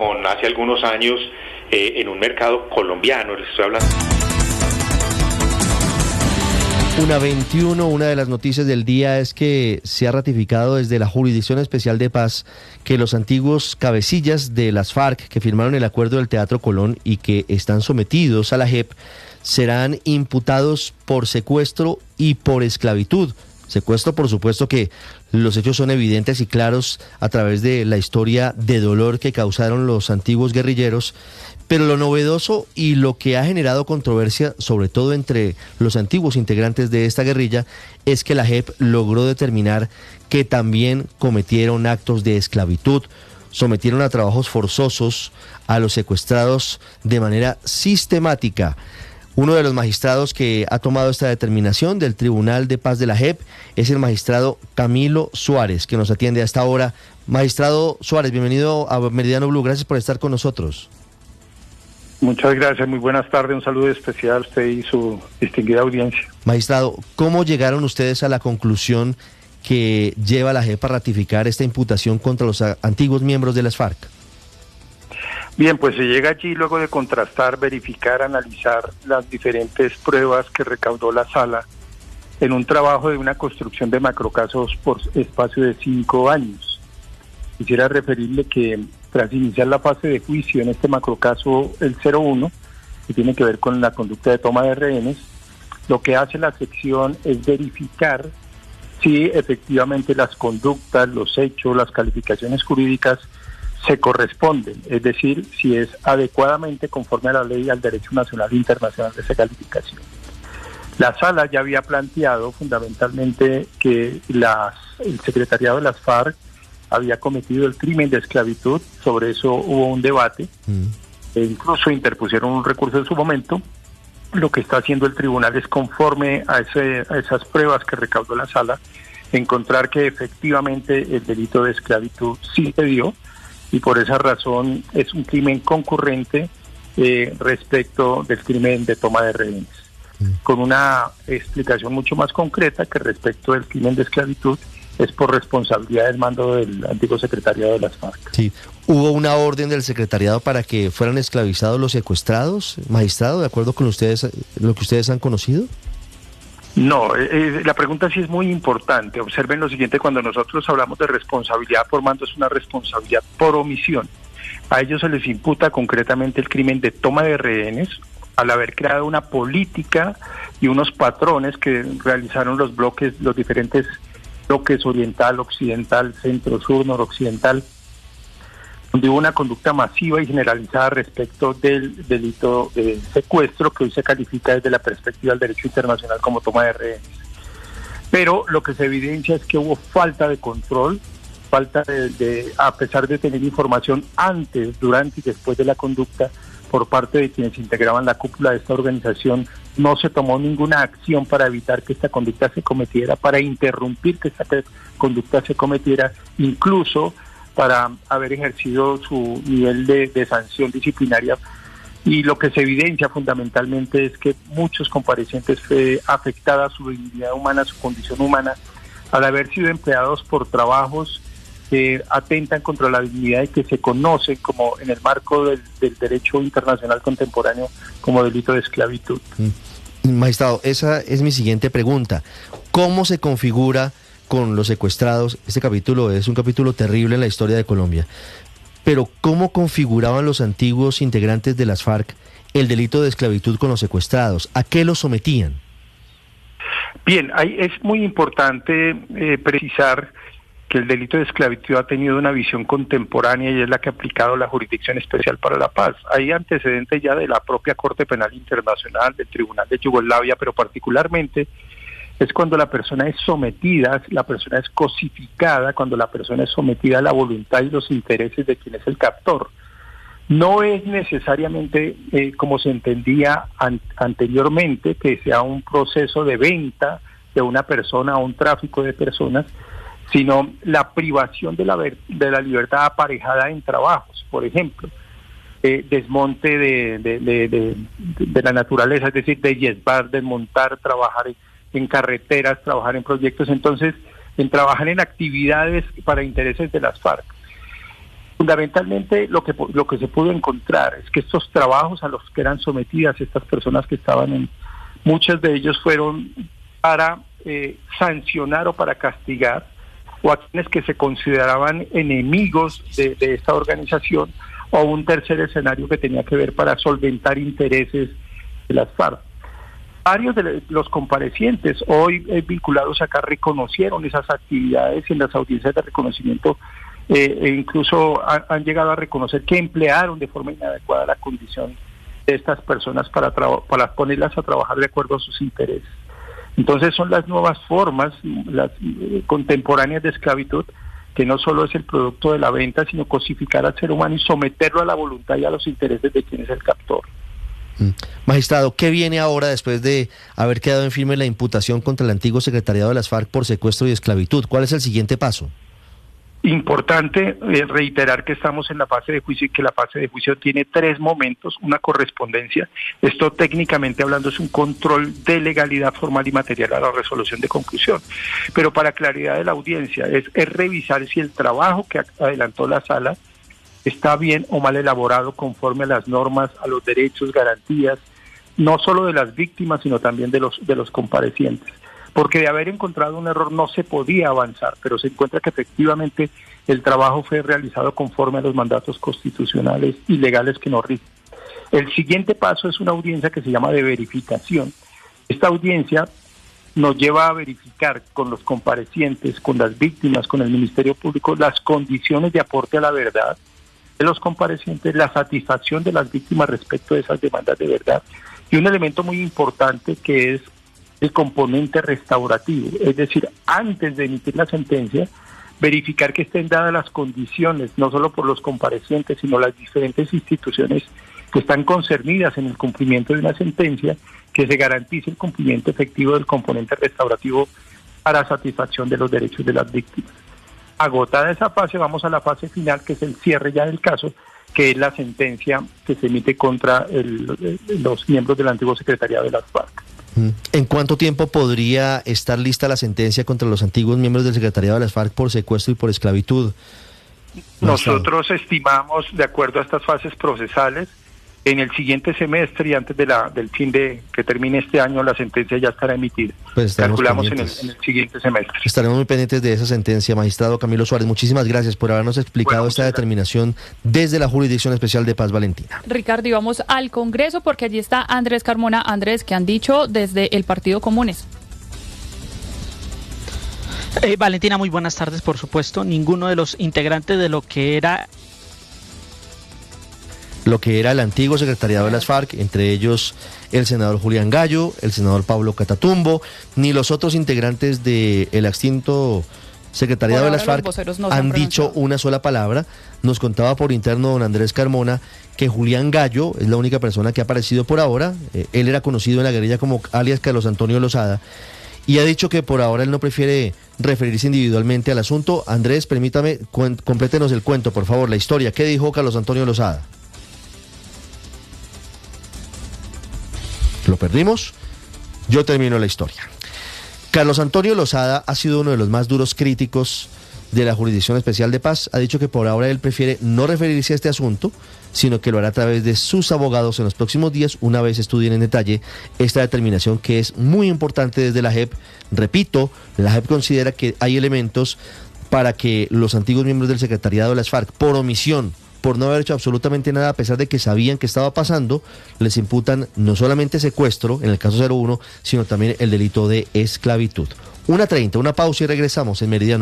hace algunos años en un mercado colombiano, les estoy hablando. 1:21, una de las noticias del día es que se ha ratificado desde la Jurisdicción Especial de Paz que los antiguos cabecillas de las FARC que firmaron el acuerdo del Teatro Colón y que están sometidos a la JEP serán imputados por secuestro y por esclavitud. Secuestro, por supuesto que los hechos son evidentes y claros a través de la historia de dolor que causaron los antiguos guerrilleros, pero lo novedoso y lo que ha generado controversia, sobre todo entre los antiguos integrantes de esta guerrilla, es que la JEP logró determinar que también cometieron actos de esclavitud, sometieron a trabajos forzosos a los secuestrados de manera sistemática. Uno de los magistrados que ha tomado esta determinación del Tribunal de Paz de la JEP es el magistrado Camilo Suárez, que nos atiende a esta hora. Magistrado Suárez, bienvenido a Meridiano Blue, gracias por estar con nosotros. Muchas gracias, muy buenas tardes, un saludo especial a usted y su distinguida audiencia. Magistrado, ¿cómo llegaron ustedes a la conclusión que lleva a la JEP a ratificar esta imputación contra los antiguos miembros de las FARC? Bien, pues se llega allí luego de contrastar, verificar, analizar las diferentes pruebas que recaudó la sala en un trabajo de una construcción de macrocasos por espacio de 5 años. Quisiera referirle que tras iniciar la fase de juicio en este macrocaso, el 01, que tiene que ver con la conducta de toma de rehenes, lo que hace la sección es verificar si efectivamente las conductas, los hechos, las calificaciones jurídicas se corresponden, es decir, si es adecuadamente conforme a la ley y al derecho nacional e internacional de esa calificación. La sala ya había planteado fundamentalmente que el secretariado de las FARC había cometido el crimen de esclavitud, sobre eso hubo un debate, e incluso interpusieron un recurso en su momento. Lo que está haciendo el tribunal es, conforme a esas pruebas que recaudó la sala, encontrar que efectivamente el delito de esclavitud sí se dio, y por esa razón es un crimen concurrente respecto del crimen de toma de rehenes, con una explicación mucho más concreta que respecto del crimen de esclavitud es por responsabilidad del mando del antiguo secretariado de las FARC. Sí. ¿Hubo una orden del secretariado para que fueran esclavizados los secuestrados, magistrado, de acuerdo con ustedes, lo que ustedes han conocido? No, la pregunta sí es muy importante. Observen lo siguiente, cuando nosotros hablamos de responsabilidad por mando, es una responsabilidad por omisión. A ellos se les imputa concretamente el crimen de toma de rehenes, al haber creado una política y unos patrones que realizaron los diferentes bloques oriental, occidental, centro, sur, noroccidental, donde hubo una conducta masiva y generalizada respecto del delito de secuestro, que hoy se califica desde la perspectiva del derecho internacional como toma de rehenes. Pero lo que se evidencia es que hubo falta de control, falta a pesar de tener información antes, durante y después de la conducta por parte de quienes integraban la cúpula de esta organización, no se tomó ninguna acción para evitar que esta conducta se cometiera, para interrumpir que esta conducta se cometiera, incluso para haber ejercido su nivel de sanción disciplinaria. Y lo que se evidencia fundamentalmente es que muchos comparecientes fue afectada su dignidad humana, su condición humana, al haber sido empleados por trabajos que atentan contra la dignidad y que se conocen como en el marco del derecho internacional contemporáneo como delito de esclavitud. Magistrado, esa es mi siguiente pregunta. ¿Cómo se configura con los secuestrados? Este capítulo es un capítulo terrible en la historia de Colombia, pero ¿cómo configuraban los antiguos integrantes de las FARC el delito de esclavitud con los secuestrados? ¿A qué los sometían? Bien, es muy importante precisar que el delito de esclavitud ha tenido una visión contemporánea y es la que ha aplicado la Jurisdicción Especial para la Paz. Hay antecedentes ya de la propia Corte Penal Internacional, del Tribunal de Yugoslavia, pero particularmente es cuando la persona es sometida, la persona es cosificada, cuando la persona es sometida a la voluntad y los intereses de quien es el captor. No es necesariamente, como se entendía anteriormente, que sea un proceso de venta de una persona o un tráfico de personas, sino la privación de la libertad aparejada en trabajos, por ejemplo, desmonte de la naturaleza, es decir, de yesbar, desmontar, trabajar en carreteras, trabajar en proyectos, entonces, en trabajar en actividades para intereses de las FARC. Fundamentalmente lo que se pudo encontrar es que estos trabajos a los que eran sometidas estas personas que estaban en, muchos de ellos fueron para sancionar o para castigar o a quienes que se consideraban enemigos de esta organización, o un tercer escenario que tenía que ver para solventar intereses de las FARC. Varios de los comparecientes hoy vinculados acá reconocieron esas actividades en las audiencias de reconocimiento, e incluso han llegado a reconocer que emplearon de forma inadecuada la condición de estas personas para ponerlas a trabajar de acuerdo a sus intereses. Entonces son las nuevas formas, las contemporáneas de esclavitud, que no solo es el producto de la venta, sino cosificar al ser humano y someterlo a la voluntad y a los intereses de quien es el captor. Magistrado, ¿qué viene ahora después de haber quedado en firme la imputación contra el antiguo secretariado de las FARC por secuestro y esclavitud? ¿Cuál es el siguiente paso? Importante reiterar que estamos en la fase de juicio y que la fase de juicio tiene 3 momentos, una correspondencia. Esto técnicamente hablando es un control de legalidad formal y material a la resolución de conclusión. Pero para claridad de la audiencia es revisar si el trabajo que adelantó la sala está bien o mal elaborado conforme a las normas, a los derechos, garantías, no solo de las víctimas, sino también de los comparecientes. Porque de haber encontrado un error no se podía avanzar, pero se encuentra que efectivamente el trabajo fue realizado conforme a los mandatos constitucionales y legales que nos rigen. El siguiente paso es una audiencia que se llama de verificación. Esta audiencia nos lleva a verificar con los comparecientes, con las víctimas, con el Ministerio Público, las condiciones de aporte a la verdad de los comparecientes, la satisfacción de las víctimas respecto de esas demandas de verdad, y un elemento muy importante que es el componente restaurativo, es decir, antes de emitir la sentencia, verificar que estén dadas las condiciones, no solo por los comparecientes, sino las diferentes instituciones que están concernidas en el cumplimiento de una sentencia, que se garantice el cumplimiento efectivo del componente restaurativo para satisfacción de los derechos de las víctimas. Agotada esa fase, vamos a la fase final, que es el cierre ya del caso, que es la sentencia que se emite contra los miembros del antiguo secretariado de las FARC. ¿En cuánto tiempo podría estar lista la sentencia contra los antiguos miembros del secretariado de las FARC por secuestro y por esclavitud? Nosotros estimamos, de acuerdo a estas fases procesales, en el siguiente semestre y antes del fin de que termine este año, la sentencia ya estará emitida. Pues calculamos en el siguiente semestre. Estaremos muy pendientes de esa sentencia. Magistrado Camilo Suárez, muchísimas gracias por habernos explicado esta determinación desde la Jurisdicción Especial de Paz Valentina. Ricardo, y vamos al Congreso porque allí está Andrés Carmona. Andrés, ¿qué han dicho desde el Partido Comunes? Valentina, muy buenas tardes. Por supuesto, ninguno de los integrantes de lo que era el antiguo secretariado de las FARC, entre ellos el senador Julián Gallo, el senador Pablo Catatumbo, ni los otros integrantes del extinto secretariado de las FARC han dicho una sola palabra. Nos contaba por interno don Andrés Carmona que Julián Gallo es la única persona que ha aparecido por ahora. Él era conocido en la guerrilla como alias Carlos Antonio Lozada, y ha dicho que por ahora él no prefiere referirse individualmente al asunto. Andrés, permítame, complétenos el cuento, por favor, la historia. ¿Qué dijo Carlos Antonio Lozada? ¿Lo perdimos? Yo termino la historia. Carlos Antonio Lozada ha sido uno de los más duros críticos de la Jurisdicción Especial de Paz. Ha dicho que por ahora él prefiere no referirse a este asunto, sino que lo hará a través de sus abogados en los próximos días, una vez estudien en detalle esta determinación que es muy importante desde la JEP. Repito, la JEP considera que hay elementos para que los antiguos miembros del secretariado de las FARC, por omisión, por no haber hecho absolutamente nada, a pesar de que sabían que estaba pasando, les imputan no solamente secuestro, en el caso 01, sino también el delito de esclavitud. 1:30, una pausa y regresamos en Meridiano.